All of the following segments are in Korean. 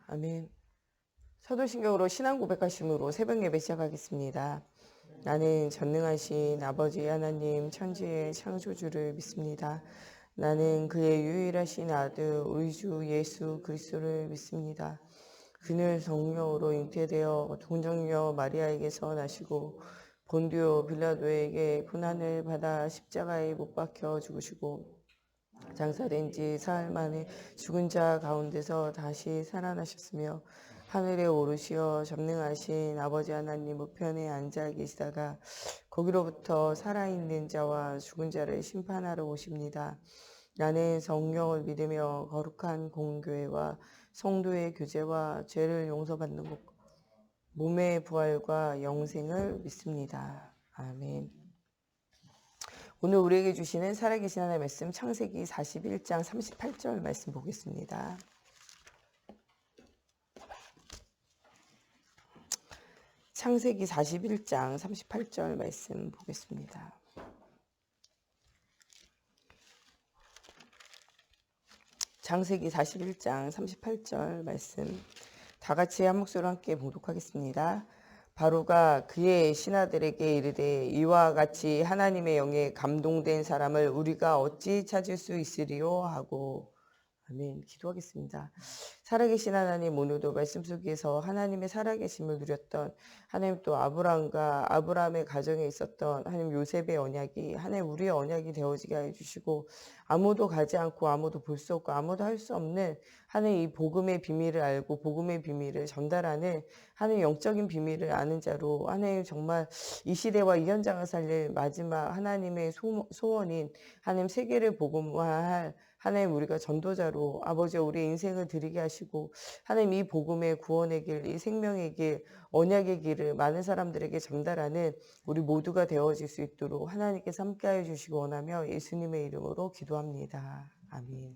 아멘. 사도신경으로 신앙 고백하심으로 새벽 예배 시작하겠습니다. 나는 전능하신 아버지 하나님 천지의 창조주를 믿습니다. 나는 그의 유일하신 아들 우리 주 예수 그리스도를 믿습니다. 그는 성령으로 잉태되어 동정녀 마리아에게서 나시고 본디오 빌라도에게 고난을 받아 십자가에 못 박혀 죽으시고 장사된 지 사흘 만에 죽은 자 가운데서 다시 살아나셨으며 하늘에 오르시어 전능하신 아버지 하나님 우편에 앉아 계시다가 거기로부터 살아있는 자와 죽은 자를 심판하러 오십니다. 나는 성령을 믿으며 거룩한 공교회와 성도의 교제와 죄를 용서받는 것, 몸의 부활과 영생을 믿습니다. 아멘. 오늘 우리에게 주시는 살아계신 하나님의 말씀 창세기 41장 38절 말씀 보겠습니다. 창세기 41장 38절 말씀 보겠습니다. 창세기 41장 38절 말씀 다 같이 한 목소리로 함께 봉독하겠습니다. 바로가 그의 신하들에게 이르되 이와 같이 하나님의 영에 감동된 사람을 우리가 어찌 찾을 수 있으리요 하고 아멘. 기도하겠습니다. 살아계신 하나님, 오늘도 말씀 속에서 하나님의 살아계심을 누렸던 하나님, 또 아브라함과 아브라함의 가정에 있었던 하나님 요셉의 언약이 하나님 우리의 언약이 되어지게 해주시고 아무도 가지 않고 아무도 볼 수 없고 아무도 할 수 없는 하나님 이 복음의 비밀을 알고 복음의 비밀을 전달하는 하나님 영적인 비밀을 아는 자로 하나님 정말 이 시대와 이 현장을 살릴 마지막 하나님의 소원인 하나님 세계를 복음화할 하나님 우리가 전도자로 아버지 우리의 인생을 드리게 하시고 하나님 이 복음의 구원의 길, 이 생명의 길, 언약의 길을 많은 사람들에게 전달하는 우리 모두가 되어질 수 있도록 하나님께서 함께하여 주시기 원하며 예수님의 이름으로 기도합니다. 아멘.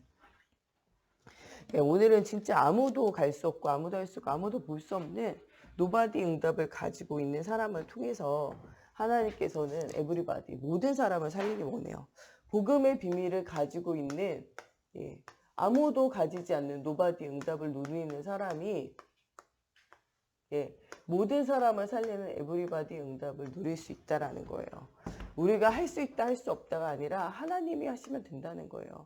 네, 오늘은 진짜 아무도 갈 수 없고 아무도 할 수 없고 아무도 볼 수 없는 노바디 응답을 가지고 있는 사람을 통해서 하나님께서는 에브리바디 모든 사람을 살리기 원해요. 복음의 비밀을 가지고 있는 아무도 가지지 않는 노바디 응답을 누리는 사람이 모든 사람을 살리는 에브리바디 응답을 누릴 수 있다라는 거예요. 우리가 할 수 있다 할 수 없다가 아니라 하나님이 하시면 된다는 거예요.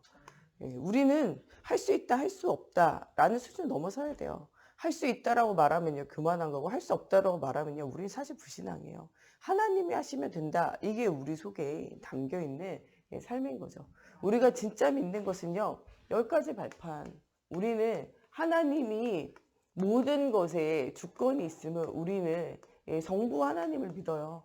우리는 할 수 있다 할 수 없다라는 수준을 넘어서야 돼요. 할 수 있다라고 말하면요 그만한 거고 할 수 없다라고 말하면요 우리는 사실 불신앙이에요. 하나님이 하시면 된다, 이게 우리 속에 담겨있는 삶인 거죠. 우리가 진짜 믿는 것은요 10가지 발판. 우리는 하나님이 모든 것에 주권이 있음을 우리는 성부 하나님을 믿어요.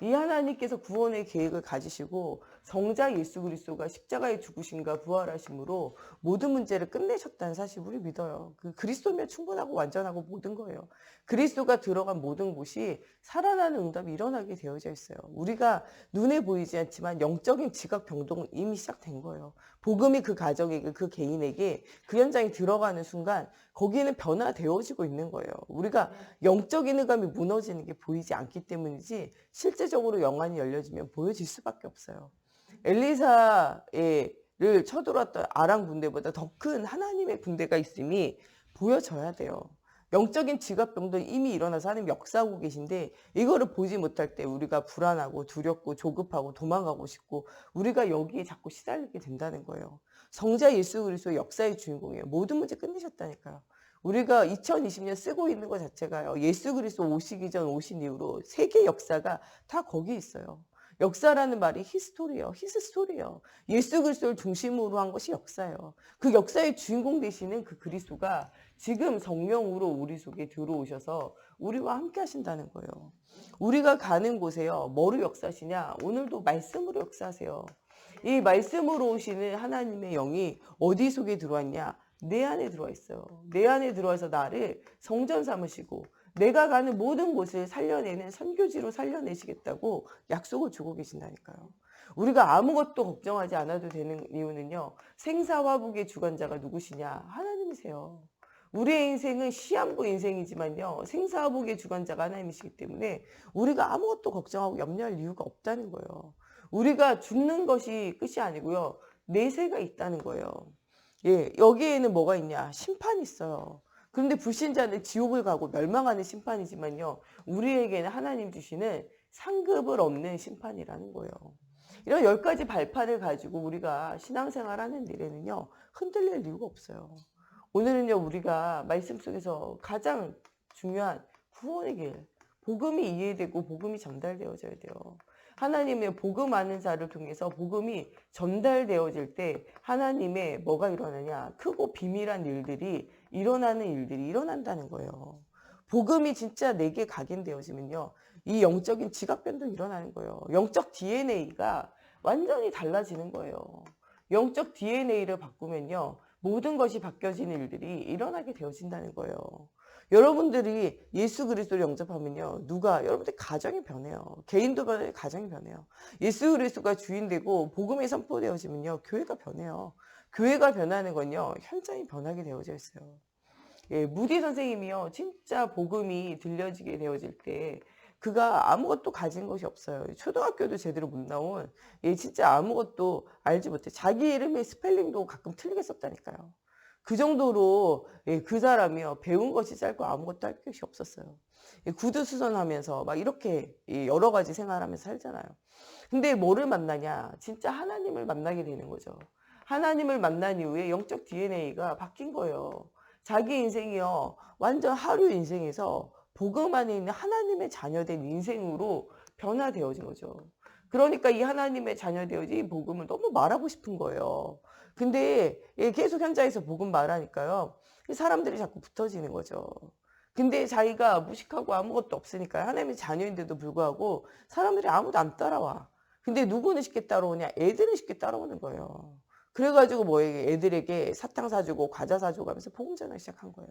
이 하나님께서 구원의 계획을 가지시고 성자 예수 그리스도가 십자가에 죽으심과 부활하심으로 모든 문제를 끝내셨다는 사실 우리 믿어요. 그 그리스도면 충분하고 완전하고 모든 거예요. 그리스도가 들어간 모든 곳이 살아나는 응답이 일어나게 되어져 있어요. 우리가 눈에 보이지 않지만 영적인 지각 병동은 이미 시작된 거예요. 복음이 그 가정에게 그 개인에게 그 현장에 들어가는 순간 거기에는 변화되어지고 있는 거예요. 우리가 영적인 의감이 무너지는 게 보이지 않기 때문이지 실제적으로 영안이 열려지면 보여질 수밖에 없어요. 엘리사를 쳐들어왔던 아람 군대보다 더 큰 하나님의 군대가 있음이 보여져야 돼요. 영적인 지각병도 이미 일어나서 하나님 역사하고 계신데 이거를 보지 못할 때 우리가 불안하고 두렵고 조급하고 도망가고 싶고 우리가 여기에 자꾸 시달리게 된다는 거예요. 성자 예수 그리스도의 역사의 주인공이에요. 모든 문제 끝내셨다니까요. 우리가 2020년 쓰고 있는 것 자체가요. 예수 그리스도 오시기 전 오신 이후로 세계 역사가 다 거기 있어요. 역사라는 말이 히스토리예요. 히스토리예요. 예수 그리스도를 중심으로 한 것이 역사예요. 그 역사의 주인공 되시는 그 그리스도가 지금 성령으로 우리 속에 들어오셔서 우리와 함께 하신다는 거예요. 우리가 가는 곳에요. 뭐로 역사하시냐? 오늘도 말씀으로 역사하세요. 이 말씀으로 오시는 하나님의 영이 어디 속에 들어왔냐? 내 안에 들어와 있어요. 내 안에 들어와서 나를 성전 삼으시고 내가 가는 모든 곳을 살려내는 선교지로 살려내시겠다고 약속을 주고 계신다니까요. 우리가 아무것도 걱정하지 않아도 되는 이유는요. 생사화복의 주관자가 누구시냐? 하나님이세요. 우리의 인생은 시한부 인생이지만요. 생사화복의 주관자가 하나님이시기 때문에 우리가 아무것도 걱정하고 염려할 이유가 없다는 거예요. 우리가 죽는 것이 끝이 아니고요. 내세가 있다는 거예요. 여기에는 뭐가 있냐? 심판이 있어요. 그런데 불신자는 지옥을 가고 멸망하는 심판이지만요. 우리에게는 하나님 주시는 상급을 없는 심판이라는 거예요. 이런 10가지 발판을 가지고 우리가 신앙생활 하는 일에는요. 흔들릴 이유가 없어요. 오늘은요. 우리가 말씀 속에서 가장 중요한 구원의 길, 복음이 이해되고 복음이 전달되어져야 돼요. 하나님의 복음 아는 자를 통해서 복음이 전달되어질 때 하나님의 뭐가 일어나냐? 크고 비밀한 일들이 일어나는 일들이 일어난다는 거예요. 복음이 진짜 내게 각인되어지면요. 이 영적인 지각변도 일어나는 거예요. 영적 DNA가 완전히 달라지는 거예요. 영적 DNA를 바꾸면요. 모든 것이 바뀌어지는 일들이 일어나게 되어진다는 거예요. 여러분들이 예수 그리스도를 영접하면요. 여러분들 가정이 변해요. 개인도 변해요. 가정이 변해요. 예수 그리스도가 주인 되고 복음이 선포되어지면요. 교회가 변해요. 교회가 변하는 건요. 현장이 변하게 되어져 있어요. 예, 무디 선생님이요. 진짜 복음이 들려지게 되어질 때 그가 아무것도 가진 것이 없어요. 초등학교도 제대로 못 나온 진짜 아무것도 알지 못해. 자기 이름의 스펠링도 가끔 틀리게 썼다니까요. 그 정도로 그 사람이요. 배운 것이 짧고 아무것도 할 것이 없었어요. 구두수선하면서 막 이렇게 여러 가지 생활하면서 살잖아요. 근데 뭐를 만나냐? 진짜 하나님을 만나게 되는 거죠. 하나님을 만난 이후에 영적 DNA가 바뀐 거예요. 자기 인생이요. 완전 하루 인생에서 복음 안에 있는 하나님의 자녀된 인생으로 변화되어진 거죠. 그러니까 이 하나님의 자녀되어진 이 복음을 너무 말하고 싶은 거예요. 근데 계속 현장에서 복음 말하니까요. 사람들이 자꾸 붙어지는 거죠. 근데 자기가 무식하고 아무것도 없으니까 하나님의 자녀인데도 불구하고 사람들이 아무도 안 따라와. 근데 누구는 쉽게 따라오냐? 애들은 쉽게 따라오는 거예요. 그래가지고 애들에게 사탕 사주고 과자 사주고 하면서 복음 전하기 시작한 거예요.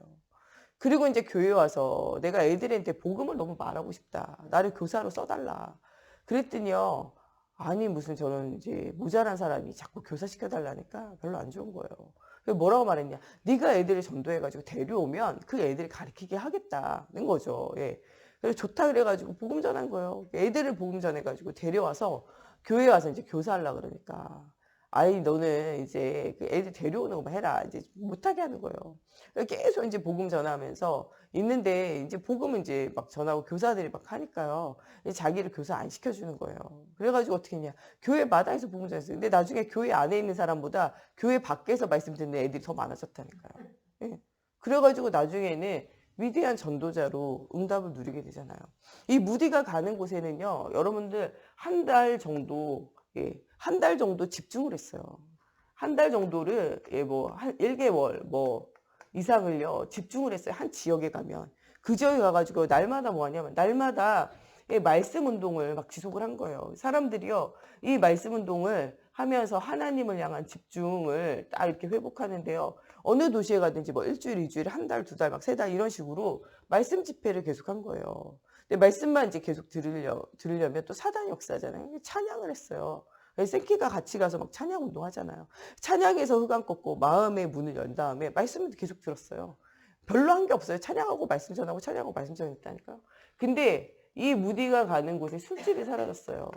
그리고 이제 교회 와서 내가 애들한테 복음을 너무 말하고 싶다. 나를 교사로 써달라. 그랬더니요. 아니 무슨 저는 이제 모자란 사람이 자꾸 교사 시켜달라니까 별로 안 좋은 거예요. 그래서 뭐라고 말했냐. 네가 애들을 전도해가지고 데려오면 그 애들이 가르치게 하겠다는 거죠. 예. 그래서 좋다 그래가지고 복음 전한 거예요. 애들을 복음 전해가지고 데려와서 교회 와서 이제 교사하려고 그러니까. 아이 너는 이제 그 애들 데려오는 거만 해라. 이제 못하게 하는 거예요. 계속 이제 복음 전하면서 있는데 이제 복음은 이제 막 전하고 교사들이 막 하니까요. 자기를 교사 안 시켜주는 거예요. 그래가지고 어떻게 했냐. 교회 마당에서 복음 전했어요. 근데 나중에 교회 안에 있는 사람보다 교회 밖에서 말씀 듣는 애들이 더 많아졌다니까요. 예. 그래가지고 나중에는 위대한 전도자로 응답을 누리게 되잖아요. 이 무디가 가는 곳에는요. 여러분들 한 달 정도 한 달 정도 집중을 했어요. 한 달 정도를 한 1개월 이상을요 집중을 했어요. 한 지역에 가면 그 지역에 가가지고 날마다 뭐 하냐면 날마다 말씀 운동을 막 지속을 한 거예요. 사람들이요 이 말씀 운동을 하면서 하나님을 향한 집중을 딱 이렇게 회복하는데요. 어느 도시에 가든지 뭐 일주일, 이주일, 한 달, 두 달, 막 세 달 이런 식으로 말씀 집회를 계속한 거예요. 근데 말씀만 이제 계속 들으려면 또 사단 역사잖아요. 찬양을 했어요. 생키가 같이 가서 막 찬양 운동하잖아요. 찬양에서 흑암 꺾고 마음의 문을 연 다음에 말씀을 계속 들었어요. 별로 한 게 없어요. 찬양하고 말씀 전하고 찬양하고 말씀 전했다니까요. 근데 이 무디가 가는 곳에 술집이 사라졌어요.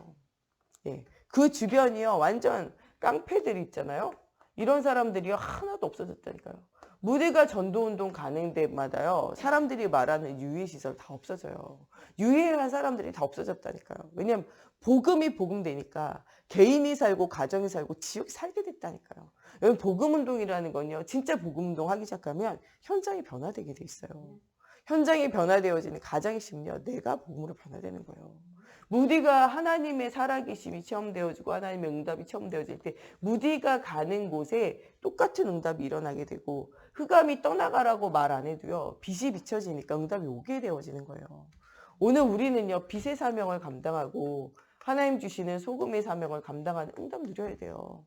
예. 그 주변이요. 완전 깡패들이 있잖아요. 이런 사람들이요. 하나도 없어졌다니까요. 무디가 전도운동 가는 데마다요. 사람들이 말하는 유해시설 다 없어져요. 유해한 사람들이 다 없어졌다니까요. 왜냐면 복음이 복음되니까 개인이 살고 가정이 살고 지역이 살게 됐다니까요. 여러분 복음운동이라는 건요. 진짜 복음운동 하기 시작하면 현장이 변화되게 돼 있어요. 현장이 변화되어지는 가정의 심리요. 내가 복음으로 변화되는 거예요. 무디가 하나님의 살아계심이 체험되어지고 하나님의 응답이 체험되어질 때 무디가 가는 곳에 똑같은 응답이 일어나게 되고 흑암이 떠나가라고 말 안 해도요. 빛이 비춰지니까 응답이 오게 되어지는 거예요. 오늘 우리는요. 빛의 사명을 감당하고 하나님 주시는 소금의 사명을 감당하는 응답 누려야 돼요.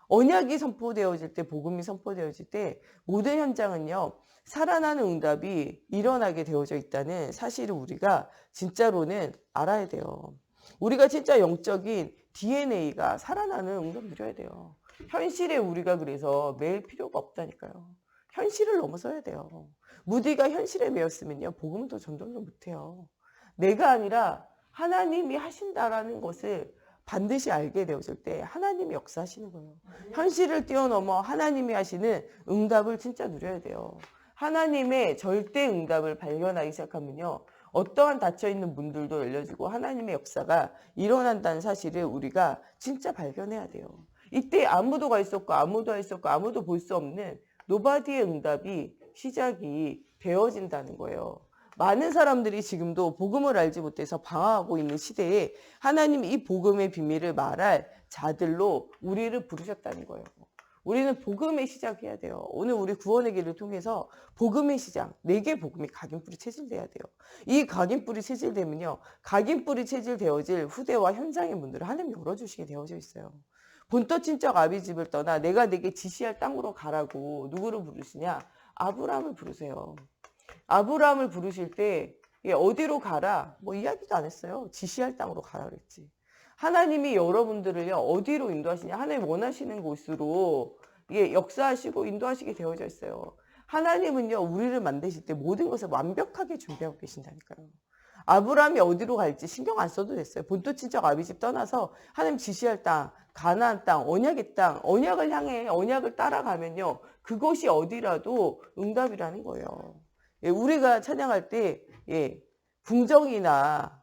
언약이 선포되어질 때 복음이 선포되어질 때 모든 현장은요. 살아나는 응답이 일어나게 되어져 있다는 사실을 우리가 진짜로는 알아야 돼요. 우리가 진짜 영적인 DNA가 살아나는 응답 누려야 돼요. 현실에 우리가 그래서 매일 필요가 없다니까요. 현실을 넘어서야 돼요. 무디가 현실에 매였으면요. 복음은 더 전도를 못해요. 내가 아니라 하나님이 하신다라는 것을 반드시 알게 되어질 때 하나님이 역사하시는 거예요. 현실을 뛰어넘어 하나님이 하시는 응답을 진짜 누려야 돼요. 하나님의 절대 응답을 발견하기 시작하면요. 어떠한 닫혀있는 문들도 열려지고 하나님의 역사가 일어난다는 사실을 우리가 진짜 발견해야 돼요. 이때 아무도 가 있었고 아무도 할 수 없고 아무도 볼 수 없는 노바디의 응답이 시작이 되어진다는 거예요. 많은 사람들이 지금도 복음을 알지 못해서 방황하고 있는 시대에 하나님이 이 복음의 비밀을 말할 자들로 우리를 부르셨다는 거예요. 우리는 복음의 시작해야 돼요. 오늘 우리 구원의 길을 통해서 복음의 시작, 내게 복음이 각인뿌리 체질돼야 돼요. 이 각인뿌리 체질되면요. 각인뿌리 체질되어질 후대와 현장의 문들을 하나님 열어주시게 되어져 있어요. 본토 친척 아비집을 떠나 내가 내게 지시할 땅으로 가라고 누구를 부르시냐? 아브라함을 부르세요. 아브라함을 부르실 때 어디로 가라? 뭐 이야기도 안 했어요. 지시할 땅으로 가라 그랬지. 하나님이 여러분들을요 어디로 인도하시냐? 하나님 원하시는 곳으로 역사하시고 인도하시게 되어져 있어요. 하나님은요 우리를 만드실 때 모든 것을 완벽하게 준비하고 계신다니까요. 아브라함이 어디로 갈지 신경 안 써도 됐어요. 본토 친척 아비집 떠나서 하나님 지시할 땅, 가나안 땅, 언약의 땅, 언약을 향해 언약을 따라가면요 그것이 어디라도 응답이라는 거예요. 우리가 찬양할 때 궁정이나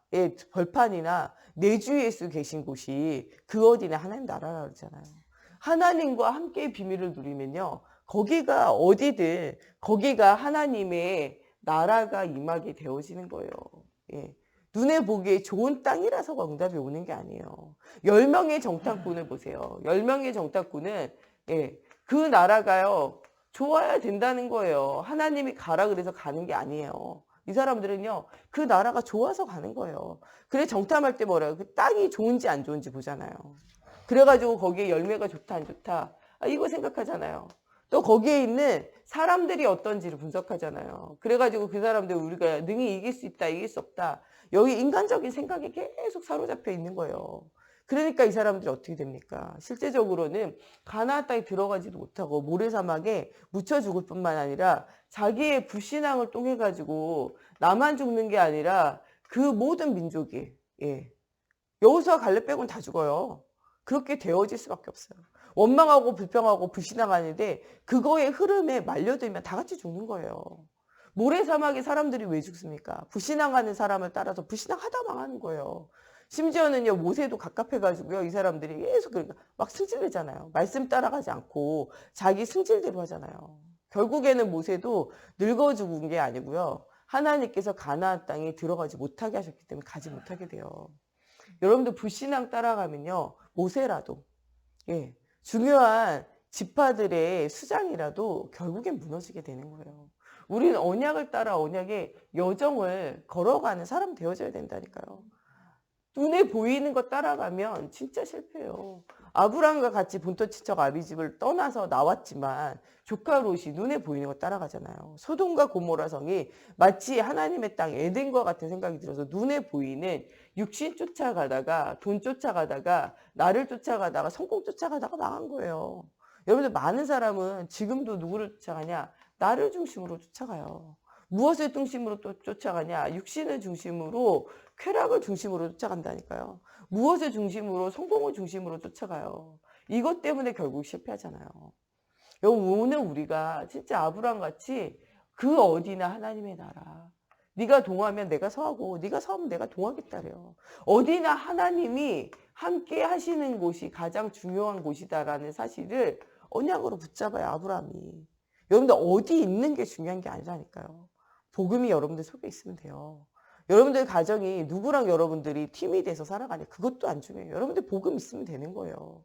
벌판이나 내 주 예수 계신 곳이 그 어디나 하나님 나라라고 그러잖아요. 하나님과 함께 비밀을 누리면요. 거기가 어디든 거기가 하나님의 나라가 임하게 되어지는 거예요. 눈에 보기에 좋은 땅이라서 응답이 오는 게 아니에요. 10명의 정탐꾼을 보세요. 10명의 정탐꾼은 그 나라가요. 좋아야 된다는 거예요. 하나님이 가라 그래서 가는 게 아니에요. 이 사람들은요. 그 나라가 좋아서 가는 거예요. 그래 정탐할 때 뭐래요? 그 땅이 좋은지 안 좋은지 보잖아요. 그래가지고 거기에 열매가 좋다 안 좋다 이거 생각하잖아요. 또 거기에 있는 사람들이 어떤지를 분석하잖아요. 그래가지고 그 사람들 우리가 능히 이길 수 있다 이길 수 없다 여기 인간적인 생각에 계속 사로잡혀 있는 거예요. 그러니까 이 사람들이 어떻게 됩니까? 실제적으로는 가나안 땅에 들어가지도 못하고 모래사막에 묻혀 죽을 뿐만 아니라 자기의 불신앙을 통해 가지고 나만 죽는 게 아니라 그 모든 민족이 여호수아 갈렙 빼고는 다 죽어요. 그렇게 되어질 수밖에 없어요. 원망하고 불평하고 불신앙하는데 그거의 흐름에 말려들면 다 같이 죽는 거예요. 모래사막에 사람들이 왜 죽습니까? 불신앙하는 사람을 따라서 불신앙하다 망하는 거예요. 심지어는요 모세도 갑갑해가지고요 이 사람들이 계속 그러니까 막 승질내잖아요. 말씀 따라가지 않고 자기 승질대로 하잖아요. 결국에는 모세도 늙어 죽은 게 아니고요 하나님께서 가나안 땅에 들어가지 못하게 하셨기 때문에 가지 못하게 돼요. 여러분들 불신앙 따라가면요 모세라도 중요한 지파들의 수장이라도 결국엔 무너지게 되는 거예요. 우리는 언약을 따라 언약의 여정을 걸어가는 사람 되어져야 된다니까요. 눈에 보이는 거 따라가면 진짜 실패해요. 아브라함과 같이 본토 친척 아비집을 떠나서 나왔지만 조카 롯이 눈에 보이는 거 따라가잖아요. 소돔과 고모라 성이 마치 하나님의 땅 에덴과 같은 생각이 들어서 눈에 보이는 육신 쫓아가다가 돈 쫓아가다가 나를 쫓아가다가 성공 쫓아가다가 망한 거예요. 여러분들 많은 사람은 지금도 누구를 쫓아가냐? 나를 중심으로 쫓아가요. 무엇을 중심으로 또 쫓아가냐? 육신을 중심으로 쾌락을 중심으로 쫓아간다니까요. 무엇을 중심으로 성공을 중심으로 쫓아가요. 이것 때문에 결국 실패하잖아요. 여러분 오늘 우리가 진짜 아브라함 같이 그 어디나 하나님의 나라. 네가 동하면 내가 서하고 네가 서하면 내가 동하겠다래요. 어디나 하나님이 함께 하시는 곳이 가장 중요한 곳이다라는 사실을 언약으로 붙잡아야 아브라함이. 여러분들 어디 있는 게 중요한 게 아니라니까요. 복음이 여러분들 속에 있으면 돼요. 여러분들 가정이 누구랑 여러분들이 팀이 돼서 살아가냐 그것도 안 중요해요. 여러분들 복음 있으면 되는 거예요.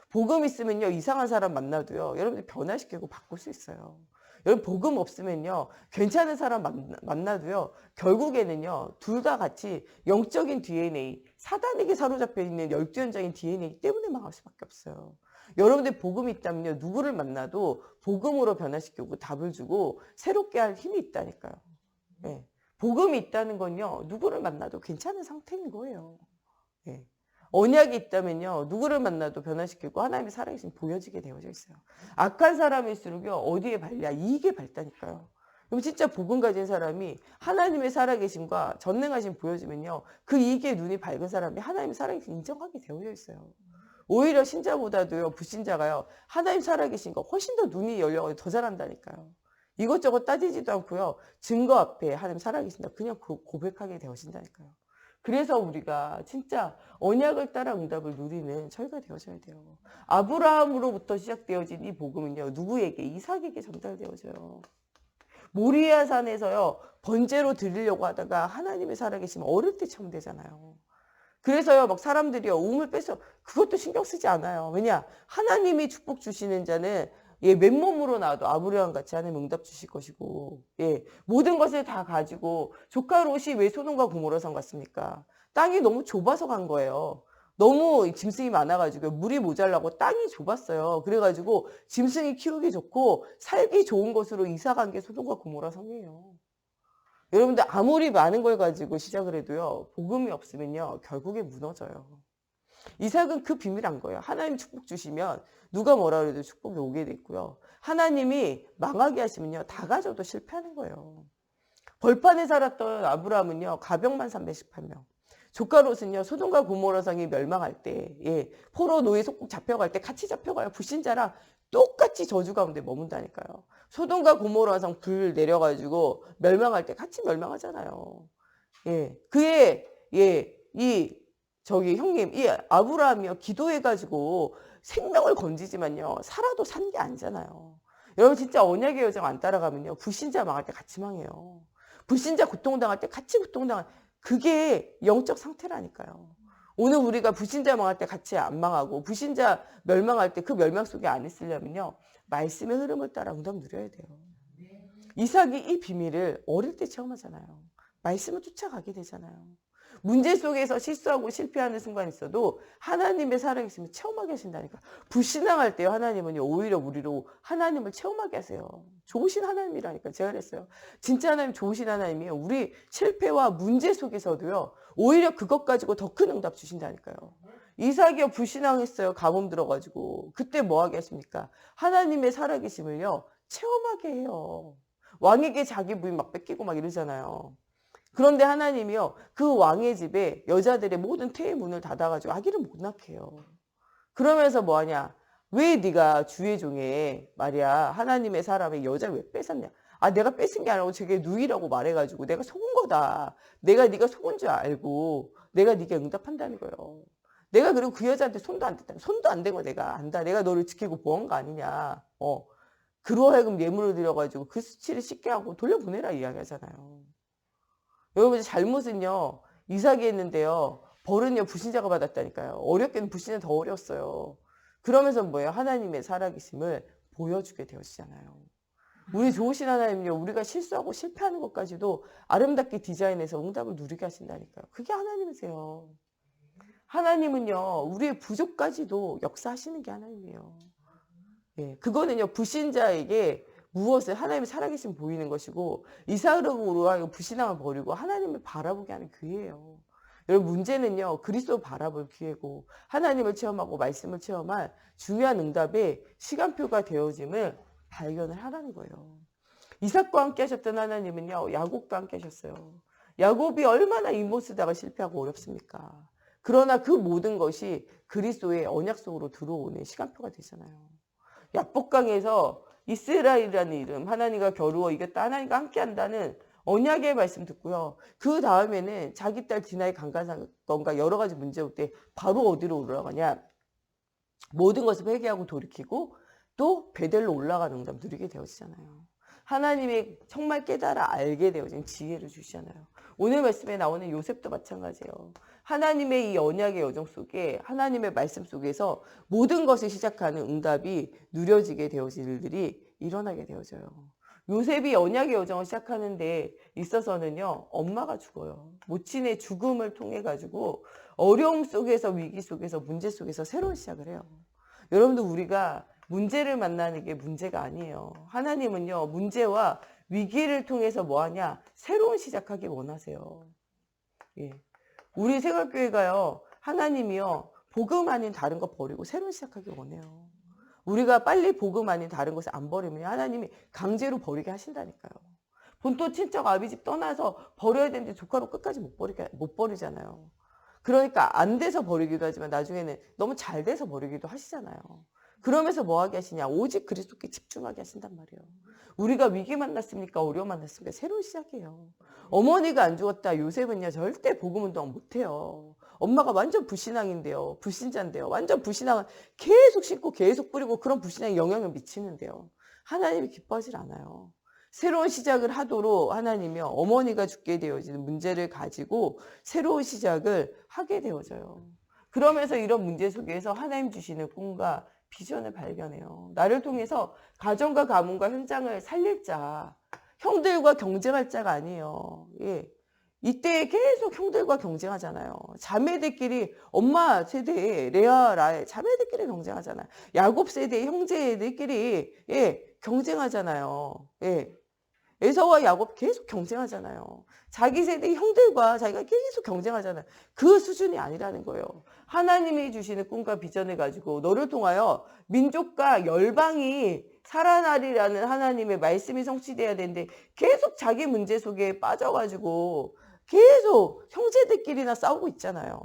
복음 있으면요 이상한 사람 만나도요 여러분들 변화시키고 바꿀 수 있어요. 여러분 복음 없으면요 괜찮은 사람 만나도요 결국에는요 둘 다 같이 영적인 DNA 사단에게 사로잡혀 있는 열두현장인 DNA 때문에 망할 수밖에 없어요. 여러분들 복음이 있다면요 누구를 만나도 복음으로 변화시키고 답을 주고 새롭게 할 힘이 있다니까요. 복음이 있다는 건요 누구를 만나도 괜찮은 상태인 거예요. 언약이 있다면요 누구를 만나도 변화시키고 하나님의 살아계신 보여지게 되어져 있어요. 악한 사람일수록요 어디에 발려? 이익에 밝다니까요. 그럼 진짜 복음 가진 사람이 하나님의 살아계심과 전능하심 보여지면요 그 이익에 눈이 밝은 사람이 하나님의 살아계심 인정하게 되어져 있어요. 오히려 신자보다도요 불신자가요 하나님 살아계신 거 훨씬 더 눈이 열려서 더 잘한다니까요. 이것저것 따지지도 않고요. 증거 앞에 하나님 살아계신다. 그냥 고백하게 되어진다니까요. 그래서 우리가 진짜 언약을 따라 응답을 누리는 저희가 되어져야 돼요. 아브라함으로부터 시작되어진 이 복음은요. 누구에게? 이삭에게 전달되어져요. 모리아 산에서요. 번제로 드리려고 하다가 하나님의 살아계심 어릴 때 처음 되잖아요. 그래서요. 막 사람들이요. 우물 빼서 그것도 신경 쓰지 않아요. 왜냐? 하나님이 축복 주시는 자는 맨몸으로 나와도 아브라함 같이 하나님 응답 주실 것이고, 모든 것을 다 가지고 조카 롯이 왜 소돔과 고모라 산 갔습니까? 땅이 너무 좁아서 간 거예요. 너무 짐승이 많아가지고 물이 모자라고 땅이 좁았어요. 그래가지고 짐승이 키우기 좋고 살기 좋은 곳으로 이사 간 게 소돔과 고모라 성이에요. 여러분들 아무리 많은 걸 가지고 시작을 해도요. 복음이 없으면요. 결국에 무너져요. 이삭은 그 비밀 안 거예요. 하나님 축복 주시면 누가 뭐라 그래도 축복이 오게 돼 있고요. 하나님이 망하게 하시면요. 다 가져도 실패하는 거예요. 벌판에 살았던 아브라함은요. 가병만 318명. 조카 롯은요. 소돔과 고모라 성이 멸망할 때, 포로 노예 속국 잡혀갈 때 같이 잡혀가요. 불신자랑 똑같이 저주 가운데 머문다니까요. 소돔과 고모라 성 불 내려가지고 멸망할 때 같이 멸망하잖아요. 저기 형님, 이 아브라함이요. 기도해가지고 생명을 건지지만요. 살아도 산 게 아니잖아요. 여러분 진짜 언약의 여정 안 따라가면요. 불신자 망할 때 같이 망해요. 불신자 고통당할 때 같이 고통당할 그게 영적 상태라니까요. 오늘 우리가 불신자 망할 때 같이 안 망하고 불신자 멸망할 때 그 멸망 속에 안 있으려면요. 말씀의 흐름을 따라 응답 누려야 돼요. 이삭이 이 비밀을 어릴 때 체험하잖아요. 말씀을 쫓아가게 되잖아요. 문제 속에서 실수하고 실패하는 순간이 있어도 하나님의 살아계심을 체험하게 하신다니까. 불신앙할 때요. 하나님은 오히려 우리로 하나님을 체험하게 하세요. 좋으신 하나님이라니까. 제가 그랬어요. 진짜 하나님 좋으신 하나님이에요. 우리 실패와 문제 속에서도요. 오히려 그것 가지고 더 큰 응답 주신다니까요. 이삭이요. 불신앙했어요. 가뭄 들어가지고. 그때 뭐 하게 하십니까? 하나님의 살아계심을요. 체험하게 해요. 왕에게 자기 부인 막 뺏기고 막 이러잖아요. 그런데 하나님이요. 그 왕의 집에 여자들의 모든 태의 문을 닫아가지고 아기를 못 낳게 해요. 그러면서 뭐하냐. 왜 네가 주의 종에 말이야. 하나님의 사람의 여자를 왜 뺏었냐. 내가 뺏은 게 아니고 저게 누이라고 말해가지고 내가 속은 거다. 내가 네가 속은 줄 알고 내가 네게 응답한다는 거예요. 내가 그리고 그 여자한테 손도 안 댔다. 손도 안 대고 내가 안다. 내가 너를 지키고 보한 거 아니냐. 그로 하여금 예물을 드려가지고 그 수치를 씻게 하고 돌려보내라 이야기하잖아요. 여러분 잘못은요. 이삭이 했는데요. 벌은요. 불신자가 받았다니까요. 어렵게는 불신자 더 어려웠어요. 그러면서 뭐예요? 하나님의 살아계심을 보여주게 되었잖아요. 우리 좋으신 하나님은요. 우리가 실수하고 실패하는 것까지도 아름답게 디자인해서 응답을 누리게 하신다니까요. 그게 하나님이세요. 하나님은요. 우리의 부족까지도 역사하시는 게 하나님이에요. 그거는요. 불신자에게 무엇을 하나님의 살아계심 보이는 것이고 이삭으로 하여금 불신앙을 버리고 하나님을 바라보게 하는 기회예요. 여러분 문제는요. 그리스도 바라볼 기회고 하나님을 체험하고 말씀을 체험할 중요한 응답의 시간표가 되어짐을 발견을 하라는 거예요. 이삭과 함께 하셨던 하나님은요. 야곱과 함께 하셨어요. 야곱이 얼마나 임못 쓰다가 실패하고 어렵습니까? 그러나 그 모든 것이 그리스도의 언약 속으로 들어오는 시간표가 되잖아요. 야복강에서 이스라엘이라는 이름, 하나님과 겨루어 이겼다, 하나님과 함께 한다는 언약의 말씀 듣고요. 그 다음에는 자기 딸 디나의 강간사건과 여러 가지 문제 올 때 바로 어디로 올라가냐. 모든 것을 회개하고 돌이키고 또 베델로 올라가는 응답 누리게 되어지잖아요. 하나님이 정말 깨달아 알게 되어진 지혜를 주시잖아요. 오늘 말씀에 나오는 요셉도 마찬가지예요. 하나님의 이 언약의 여정 속에 하나님의 말씀 속에서 모든 것을 시작하는 응답이 누려지게 되어질 일들이 일어나게 되어져요. 요셉이 언약의 여정을 시작하는 데 있어서는요. 엄마가 죽어요. 모친의 죽음을 통해 가지고 어려움 속에서 위기 속에서 문제 속에서 새로운 시작을 해요. 여러분들 우리가 문제를 만나는 게 문제가 아니에요. 하나님은요. 문제와 위기를 통해서 뭐하냐? 새로운 시작하기 원하세요. 우리 생활교회가요. 하나님이요. 복음 아닌 다른 거 버리고 새로운 시작하기 원해요. 우리가 빨리 복음 아닌 다른 것을 안 버리면 하나님이 강제로 버리게 하신다니까요. 본토 친척 아비집 떠나서 버려야 되는데 조카로 끝까지 못 버리잖아요. 그러니까 안 돼서 버리기도 하지만 나중에는 너무 잘 돼서 버리기도 하시잖아요. 그러면서 뭐 하게 하시냐? 오직 그리스도께 집중하게 하신단 말이에요. 우리가 위기 만났습니까? 어려움 만났습니까? 새로운 시작이에요. 어머니가 안 죽었다. 요셉은요 절대 복음 운동 못해요. 엄마가 완전 불신앙인데요. 불신자인데요. 완전 불신앙은 계속 신고 계속 뿌리고 그런 불신앙에 영향을 미치는데요. 하나님이 기뻐하질 않아요. 새로운 시작을 하도록 하나님이요 어머니가 죽게 되어지는 문제를 가지고 새로운 시작을 하게 되어져요. 그러면서 이런 문제 속에서 하나님 주시는 꿈과 비전을 발견해요. 나를 통해서 가정과 가문과 현장을 살릴 자, 형들과 경쟁할 자가 아니에요. 예. 이때 계속 형들과 경쟁하잖아요. 자매들끼리 엄마 세대에 레아 라헬 자매들끼리 경쟁하잖아요. 야곱 세대의 형제들끼리 예, 경쟁하잖아요. 예. 에서와 야곱 계속 경쟁하잖아요. 자기 세대의 형들과 자기가 계속 경쟁하잖아요. 그 수준이 아니라는 거예요. 하나님이 주시는 꿈과 비전을 가지고 너를 통하여 민족과 열방이 살아나리라는 하나님의 말씀이 성취돼야 되는데 계속 자기 문제 속에 빠져가지고 계속 형제들끼리나 싸우고 있잖아요.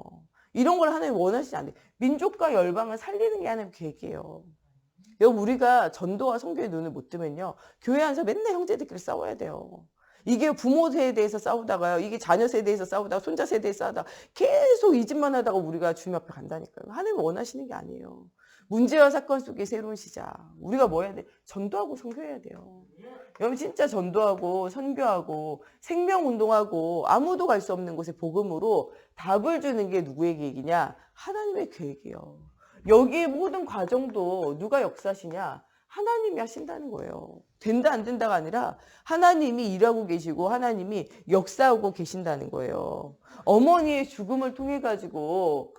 이런 걸 하나님 원하시지 않아요. 민족과 열방을 살리는 게 하나님 계획이에요. 여러분 우리가 전도와 선교의 눈을 못 뜨면요. 교회 안에서 맨날 형제들끼리 싸워야 돼요. 이게 부모 세대에서 싸우다가요. 이게 자녀 세대에서 싸우다가 손자 세대에서 싸우다가 계속 이 짓만 하다가 우리가 주님 앞에 간다니까요. 하나님이 원하시는 게 아니에요. 문제와 사건 속에 새로운 시작. 우리가 뭐 해야 돼? 전도하고 선교해야 돼요. 여러분 진짜 전도하고 선교하고 생명운동하고 아무도 갈 수 없는 곳에 복음으로 답을 주는 게 누구의 계획이냐? 하나님의 계획이에요. 여기에 모든 과정도 누가 역사하시냐? 하나님이 하신다는 거예요. 된다 안 된다가 아니라 하나님이 일하고 계시고 하나님이 역사하고 계신다는 거예요. 어머니의 죽음을 통해 가지고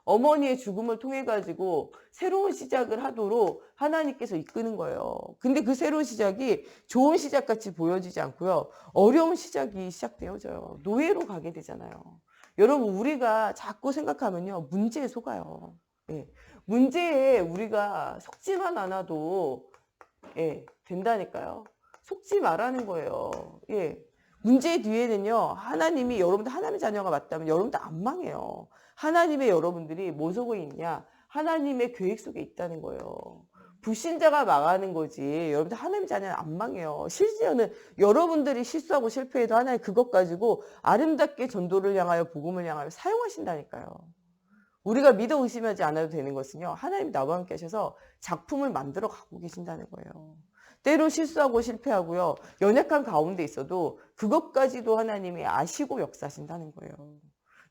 어머니의 죽음을 통해 가지고 새로운 시작을 하도록 하나님께서 이끄는 거예요. 근데 그 새로운 시작이 좋은 시작같이 보여지지 않고요. 어려운 시작이 시작되어져요. 노예로 가게 되잖아요. 여러분 우리가 자꾸 생각하면요. 문제에 속아요. 문제에 우리가 속지만 않아도 된다니까요. 속지 말라는 거예요. 문제 뒤에는요. 하나님이 여러분들 하나님의 자녀가 맞다면 여러분들 안 망해요. 하나님의 여러분들이 뭐 속에 있냐? 하나님의 계획 속에 있다는 거예요. 불신자가 망하는 거지. 여러분들 하나님의 자녀는 안 망해요. 심지어는 여러분들이 실수하고 실패해도 하나님 그것 가지고 아름답게 전도를 향하여 복음을 향하여 사용하신다니까요. 우리가 믿어 의심하지 않아도 되는 것은요. 하나님이 나와 함께 하셔서 작품을 만들어 가고 계신다는 거예요. 때로 실수하고 실패하고요. 연약한 가운데 있어도 그것까지도 하나님이 아시고 역사하신다는 거예요.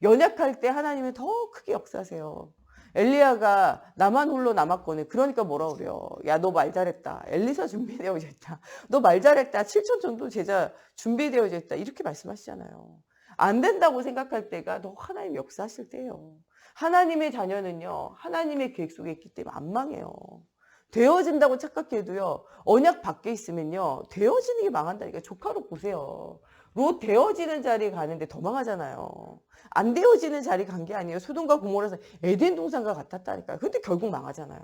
연약할 때 하나님은 더 크게 역사하세요. 엘리야가 나만 홀로 남았거늘. 그러니까 뭐라 그래요? 야, 너 말 잘했다. 엘리사 준비되어져 있다. 너 말 잘했다. 7천 정도 제자 준비되어져 있다. 이렇게 말씀하시잖아요. 안 된다고 생각할 때가 더 하나님 역사하실 때예요. 하나님의 자녀는요. 하나님의 계획 속에 있기 때문에 안 망해요. 되어진다고 착각해도요. 언약 밖에 있으면요. 되어지는 게 망한다니까. 조카로 보세요. 롯 되어지는 자리에 가는데 더 망하잖아요. 안 되어지는 자리 간 게 아니에요. 소돔과 고모라서 에덴 동산과 같았다니까요. 근데 결국 망하잖아요.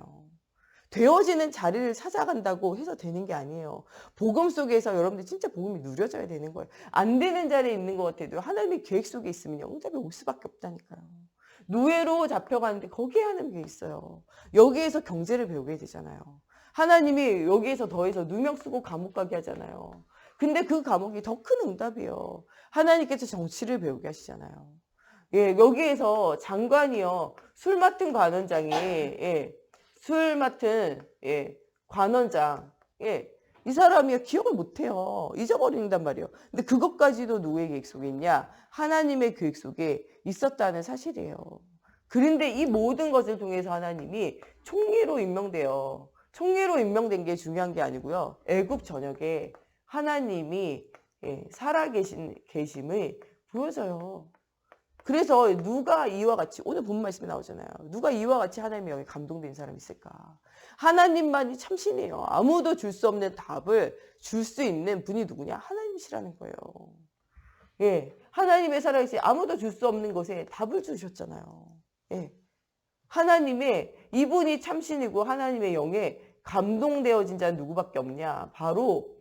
되어지는 자리를 찾아간다고 해서 되는 게 아니에요. 복음 속에서 여러분들 진짜 복음이 누려져야 되는 거예요. 안 되는 자리에 있는 것 같아도 하나님의 계획 속에 있으면 응답이 올 수밖에 없다니까요. 노예로 잡혀가는데 거기에 하는 게 있어요. 여기에서 경제를 배우게 되잖아요. 하나님이 여기에서 더해서 누명 쓰고 감옥 가게 하잖아요. 근데 그 감옥이 더 큰 응답이에요. 하나님께서 정치를 배우게 하시잖아요. 여기에서 장관이요. 술 맡은 관원장이 술 맡은 관원장 이 사람이 기억을 못해요. 잊어버린단 말이에요. 근데 그것까지도 누구의 계획 속에 있냐? 하나님의 계획 속에 있었다는 사실이에요. 그런데 이 모든 것을 통해서 하나님이 총리로 임명돼요. 총리로 임명된 게 중요한 게 아니고요. 애굽 전역에 하나님이 살아계심을 보여줘요. 그래서 누가 이와 같이 오늘 본 말씀에 나오잖아요. 누가 이와 같이 하나님의 영에 감동된 사람이 있을까? 하나님만이 참신해요. 아무도 줄 수 없는 답을 줄 수 있는 분이 누구냐? 하나님이시라는 거예요. 하나님의 살아계신 아무도 줄 수 없는 것에 답을 주셨잖아요. 하나님의 이분이 참신이고 하나님의 영에 감동되어진 자는 누구밖에 없냐? 바로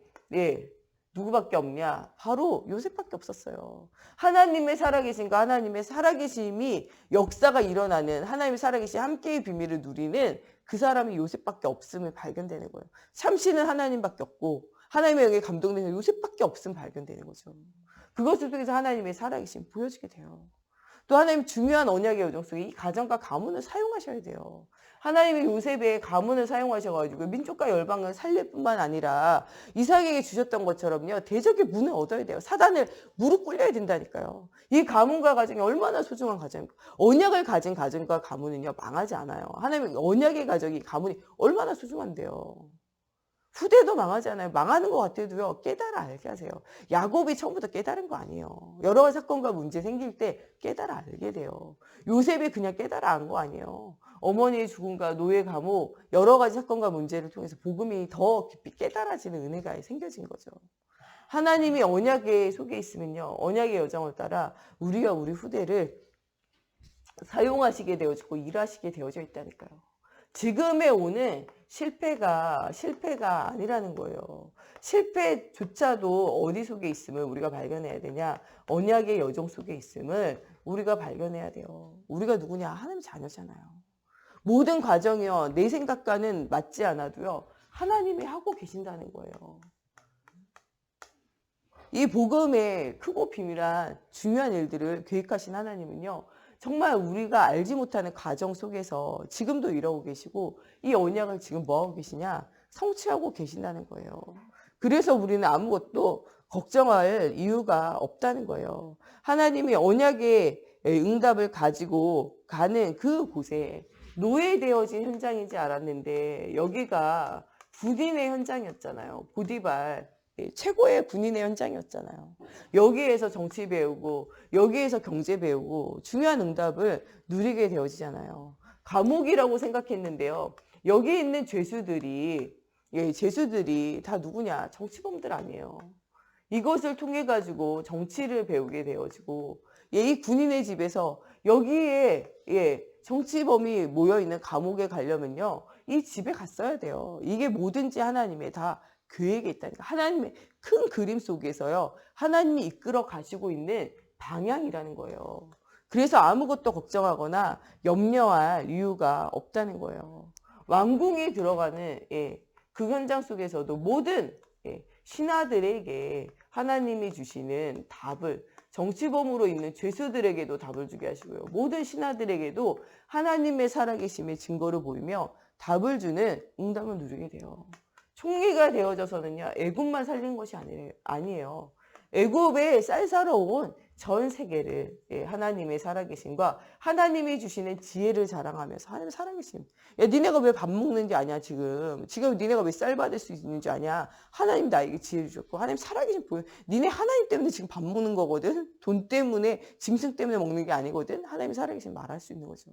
누구밖에 없냐? 바로 요셉밖에 없었어요. 하나님의 살아계신과 하나님의 살아계심이 역사가 일어나는 하나님의 살아계신 함께의 비밀을 누리는 그 사람이 요셉밖에 없음을 발견되는 거예요. 참신은 하나님밖에 없고 하나님의 영에 감동되는 요셉밖에 없음 발견되는 거죠. 그것을 통해서 하나님의 살아계심 보여지게 돼요. 또 하나님 중요한 언약의 여정 속에 이 가정과 가문을 사용하셔야 돼요. 하나님이 요셉의 가문을 사용하셔가지고 민족과 열방을 살릴 뿐만 아니라 이삭에게 주셨던 것처럼요. 대적의 문을 얻어야 돼요. 사단을 무릎 꿇려야 된다니까요. 이 가문과 가정이 얼마나 소중한 가정입니까? 언약을 가진 가정과 가문은요. 망하지 않아요. 하나님의 언약의 가정이 가문이 얼마나 소중한데요. 후대도 망하지 않아요. 망하는 것 같아도요. 깨달아 알게 하세요. 야곱이 처음부터 깨달은 거 아니에요. 여러 가지 사건과 문제 생길 때 깨달아 알게 돼요. 요셉이 그냥 깨달아 안 거 아니에요. 어머니의 죽음과 노예 감옥 여러 가지 사건과 문제를 통해서 복음이 더 깊이 깨달아지는 은혜가 생겨진 거죠. 하나님이 언약의 속에 있으면요. 언약의 여정을 따라 우리와 우리 후대를 사용하시게 되어지고 일하시게 되어져 있다니까요. 지금에 오는 실패가 아니라는 거예요. 실패조차도 어디 속에 있음을 우리가 발견해야 되냐? 언약의 여정 속에 있음을 우리가 발견해야 돼요. 우리가 누구냐? 하나님 자녀잖아요. 모든 과정이요. 내 생각과는 맞지 않아도요. 하나님이 하고 계신다는 거예요. 이 복음의 크고 비밀한 중요한 일들을 계획하신 하나님은요. 정말 우리가 알지 못하는 과정 속에서 지금도 이러고 계시고 이 언약을 지금 뭐하고 계시냐? 성취하고 계신다는 거예요. 그래서 우리는 아무것도 걱정할 이유가 없다는 거예요. 하나님이 언약의 응답을 가지고 가는 그곳에 노예되어진 현장이지 않았는데 여기가 군인의 현장이었잖아요. 보디발. 최고의 군인의 현장이었잖아요. 여기에서 정치 배우고 여기에서 경제 배우고 중요한 응답을 누리게 되어지잖아요. 감옥이라고 생각했는데요. 여기 있는 죄수들이 다 누구냐? 정치범들 아니에요. 이것을 통해 가지고 정치를 배우게 되어지고 이 군인의 집에서 여기에 정치범이 모여있는 감옥에 가려면요. 이 집에 갔어야 돼요. 이게 뭐든지 하나님의 다 계획에 있다니까. 하나님의 큰 그림 속에서요. 하나님이 이끌어 가시고 있는 방향이라는 거예요. 그래서 아무것도 걱정하거나 염려할 이유가 없다는 거예요. 왕궁에 들어가는 그 현장 속에서도 모든 신하들에게 하나님이 주시는 답을 정치범으로 있는 죄수들에게도 답을 주게 하시고요. 모든 신하들에게도 하나님의 살아계심의 증거를 보이며 답을 주는 응답을 누리게 돼요. 총리가 되어져서는요. 애굽만 살린 것이 아니에요. 애굽에 쌀쌀어온 전 세계를 하나님의 살아계심과 하나님이 주시는 지혜를 자랑하면서 하나님의 살아계심. 야, 니네가 왜 밥 먹는지 아냐 지금 니네가 왜 쌀 받을 수 있는지 아냐. 하나님 나에게 지혜를 주셨고 하나님 살아계심 보여. 니네 하나님 때문에 지금 밥 먹는 거거든. 돈 때문에 짐승 때문에 먹는 게 아니거든. 하나님의 살아계심 말할 수 있는 거죠.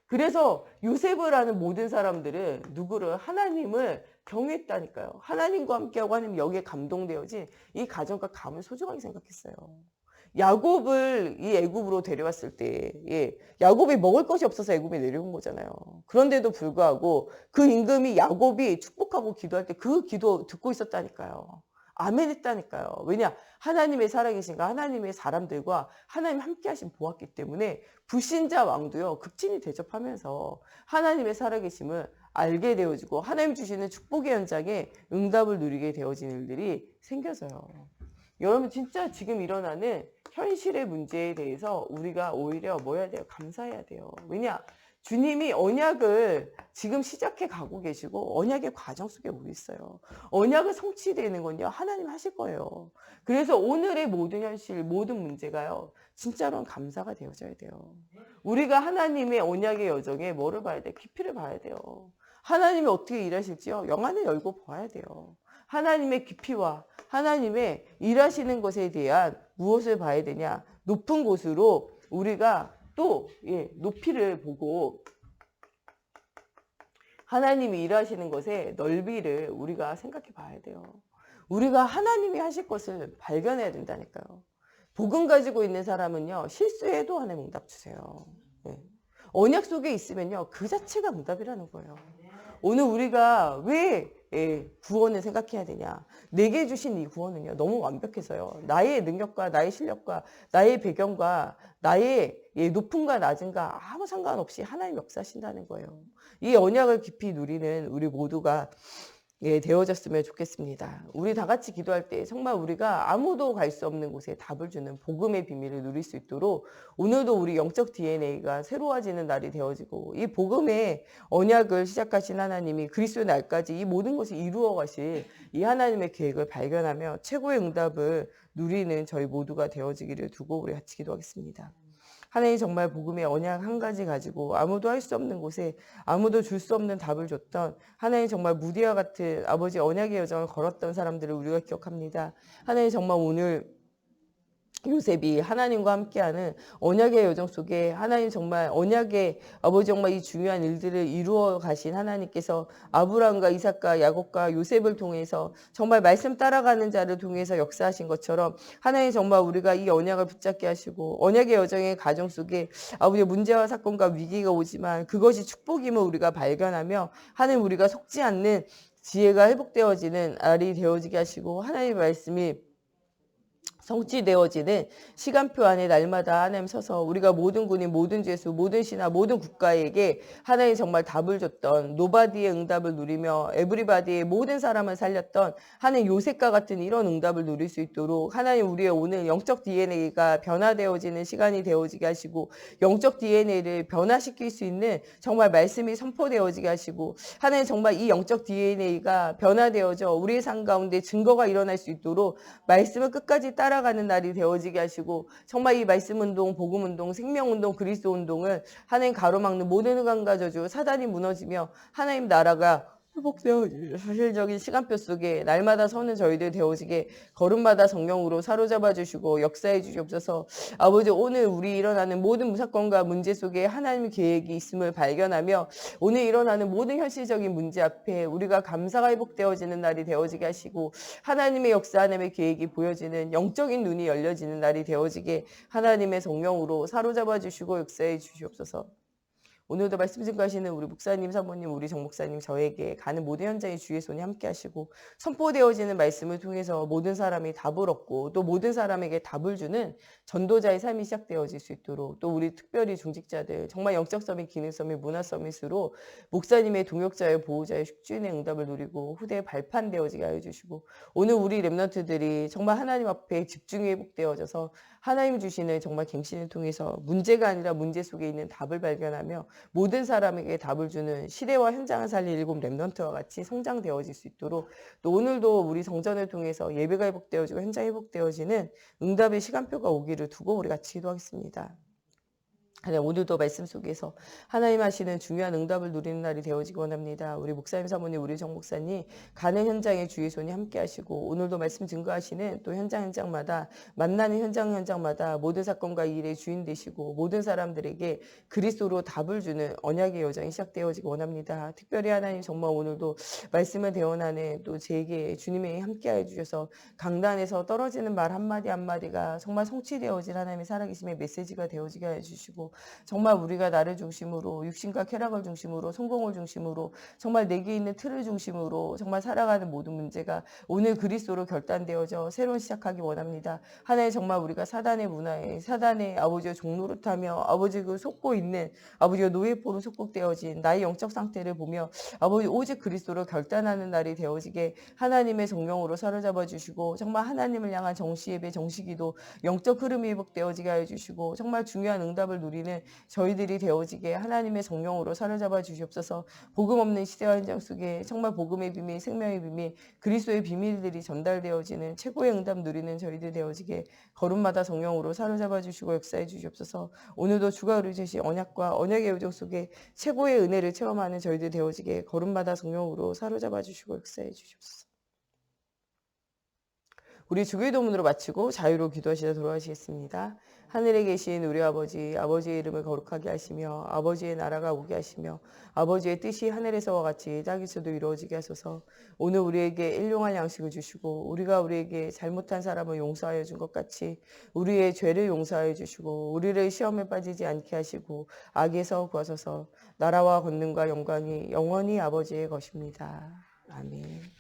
그래서 요셉을 아는 모든 사람들은 누구를? 하나님을 경외했다니까요. 하나님과 함께하고 하나님 여기에 감동되어진 이 가정과 가문을 소중하게 생각했어요. 야곱을 이 애굽으로 데려왔을 때 야곱이 먹을 것이 없어서 애굽에 내려온 거잖아요. 그런데도 불구하고 그 임금이 야곱이 축복하고 기도할 때 그 기도 듣고 있었다니까요. 아멘 했다니까요. 왜냐? 하나님의 살아계신가 하나님의 사람들과 하나님 함께 하신 보았기 때문에 불신자 왕도요. 극진히 대접하면서 하나님의 살아계심을 알게 되어지고 하나님 주시는 축복의 현장에 응답을 누리게 되어진 일들이 생겨서요. 여러분 진짜 지금 일어나는 현실의 문제에 대해서 우리가 오히려 뭐 해야 돼요? 감사해야 돼요. 왜냐? 주님이 언약을 지금 시작해 가고 계시고 언약의 과정 속에 우리 있어요. 언약을 성취되는 건요. 하나님 하실 거예요. 그래서 오늘의 모든 현실, 모든 문제가요. 진짜로는 감사가 되어져야 돼요. 우리가 하나님의 언약의 여정에 뭐를 봐야 돼요? 깊이를 봐야 돼요. 하나님이 어떻게 일하실지요? 영안을 열고 봐야 돼요. 하나님의 깊이와 하나님의 일하시는 것에 대한 무엇을 봐야 되냐? 높은 곳으로 우리가 또 높이를 보고 하나님이 일하시는 것의 넓이를 우리가 생각해 봐야 돼요. 우리가 하나님이 하실 것을 발견해야 된다니까요. 복음 가지고 있는 사람은요. 실수해도 하나님 응답 주세요. 언약 속에 있으면요. 그 자체가 응답이라는 거예요. 오늘 우리가 왜 구원을 생각해야 되냐. 내게 주신 이 구원은요, 너무 완벽해서요. 나의 능력과 나의 실력과 나의 배경과 나의 높음과 낮음과 아무 상관없이 하나님 역사하신다는 거예요. 이 언약을 깊이 누리는 우리 모두가 되어졌으면 좋겠습니다. 우리 다 같이 기도할 때 정말 우리가 아무도 갈 수 없는 곳에 답을 주는 복음의 비밀을 누릴 수 있도록 오늘도 우리 영적 DNA가 새로워지는 날이 되어지고 이 복음의 언약을 시작하신 하나님이 그리스도의 날까지 이 모든 것을 이루어 가실 이 하나님의 계획을 발견하며 최고의 응답을 누리는 저희 모두가 되어지기를 두고 우리 같이 기도하겠습니다. 하나님 정말 복음의 언약 한 가지 가지고 아무도 할 수 없는 곳에 아무도 줄 수 없는 답을 줬던 하나님 정말 무디와 같은 아버지 언약의 여정을 걸었던 사람들을 우리가 기억합니다. 하나님 정말 오늘 요셉이 하나님과 함께하는 언약의 여정 속에 하나님 정말 언약의 아버지 정말 이 중요한 일들을 이루어 가신 하나님께서 아브라함과 이삭과 야곱과 요셉을 통해서 정말 말씀 따라가는 자를 통해서 역사하신 것처럼 하나님 정말 우리가 이 언약을 붙잡게 하시고 언약의 여정의 가정 속에 아버지 문제와 사건과 위기가 오지만 그것이 축복임을 우리가 발견하며 하나님 우리가 속지 않는 지혜가 회복되어지는 날이 되어지게 하시고 하나님의 말씀이 성취되어지는 시간표 안에 날마다 하나님 서서 우리가 모든 군인, 모든 죄수, 모든 신하, 모든 국가에게 하나님 정말 답을 줬던 노바디의 응답을 누리며 에브리바디의 모든 사람을 살렸던 하나님 요셉과 같은 이런 응답을 누릴 수 있도록 하나님 우리의 오늘 영적 DNA가 변화되어지는 시간이 되어지게 하시고 영적 DNA를 변화시킬 수 있는 정말 말씀이 선포되어지게 하시고 하나님 정말 이 영적 DNA가 변화되어져 우리의 삶 가운데 증거가 일어날 수 있도록 말씀을 끝까지 따라가는 날이 되어지게 하시고 정말 이 말씀운동, 복음운동, 생명운동, 그리스도운동을 하나님 가로막는 모든 흑암과 저주, 사단이 무너지며 하나님 나라가 회복되어지는 사실적인 시간표 속에 날마다 서는 저희들 되어지게 걸음마다 성령으로 사로잡아 주시고 역사해 주시옵소서. 아버지 오늘 우리 일어나는 모든 무사건과 문제 속에 하나님의 계획이 있음을 발견하며 오늘 일어나는 모든 현실적인 문제 앞에 우리가 감사가 회복되어지는 날이 되어지게 하시고 하나님의 역사, 하나님의 계획이 보여지는 영적인 눈이 열려지는 날이 되어지게 하나님의 성령으로 사로잡아 주시고 역사해 주시옵소서. 오늘도 말씀 증거하시는 우리 목사님, 사모님, 우리 정 목사님 저에게 가는 모든 현장에 주의 손이 함께 하시고 선포되어지는 말씀을 통해서 모든 사람이 답을 얻고 또 모든 사람에게 답을 주는 전도자의 삶이 시작되어질 수 있도록 또 우리 특별히 중직자들 정말 영적 서밋, 기능 서밋, 문화 서밋으로 목사님의 동역자의 보호자의 숙주인의 응답을 누리고 후대에 발판되어지게 하여 주시고 오늘 우리 렘넌트들이 정말 하나님 앞에 집중이 회복되어져서 하나님 주시는 정말 갱신을 통해서 문제가 아니라 문제 속에 있는 답을 발견하며 모든 사람에게 답을 주는 시대와 현장을 살릴 일곱 렘넌트와 같이 성장되어질 수 있도록 또 오늘도 우리 성전을 통해서 예배가 회복되어지고 현장이 회복되어지는 응답의 시간표가 오기를 두고 우리 같이 기도하겠습니다. 하나님 오늘도 말씀 속에서 하나님 하시는 중요한 응답을 누리는 날이 되어지기 원합니다. 우리 목사님, 사모님, 우리 정 목사님 가는 현장에 주의 손이 함께 하시고 오늘도 말씀 증거하시는 또 현장마다 만나는 현장마다 모든 사건과 일의 주인 되시고 모든 사람들에게 그리스도로 답을 주는 언약의 여정이 시작되어지기 원합니다. 특별히 하나님 정말 오늘도 말씀을 대원하는 또 제게 주님이 함께해 주셔서 강단에서 떨어지는 말 한마디 한마디가 정말 성취되어질 하나님의 살아계심의 메시지가 되어지게 해주시고 정말 우리가 나를 중심으로 육신과 쾌락을 중심으로 성공을 중심으로 정말 내게 있는 틀을 중심으로 정말 살아가는 모든 문제가 오늘 그리스도로 결단되어져 새로운 시작하기 원합니다. 하나님 정말 우리가 사단의 문화에 사단의 아버지의 종노릇하며 아버지 그 속고 있는 아버지의 노예포로 속국되어진 나의 영적 상태를 보며 아버지 오직 그리스도로 결단하는 날이 되어지게 하나님의 성령으로 사로잡아 주시고 정말 하나님을 향한 정시예배 정시기도 영적 흐름이 회복되어지게 해주시고 정말 중요한 응답을 누리는 저희들이 되어지게 하나님의 성령으로 사로잡아 주시옵소서. 복음 없는 시대와 현장 속에 정말 복음의 비밀, 생명의 비밀, 그리스도의 비밀들이 전달되어지는 최고의 응답 누리는 저희들 되어지게 걸음마다 성령으로 사로잡아 주시고 역사해 주시옵소서. 오늘도 주가 이루시신 언약과 언약의 요정 속에 최고의 은혜를 체험하는 저희들 되어지게 걸음마다 성령으로 사로잡아 주시고 역사해 주시옵소서. 우리 주기도문으로 마치고 자유로 기도하시다 돌아가시겠습니다. 하늘에 계신 우리 아버지, 아버지의 이름을 거룩하게 하시며 아버지의 나라가 오게 하시며 아버지의 뜻이 하늘에서와 같이 땅에서도 이루어지게 하소서. 오늘 우리에게 일용할 양식을 주시고 우리가 우리에게 잘못한 사람을 용서하여 준 것 같이 우리의 죄를 용서하여 주시고 우리를 시험에 빠지지 않게 하시고 악에서 구하소서. 나라와 권능과 영광이 영원히 아버지의 것입니다. 아멘.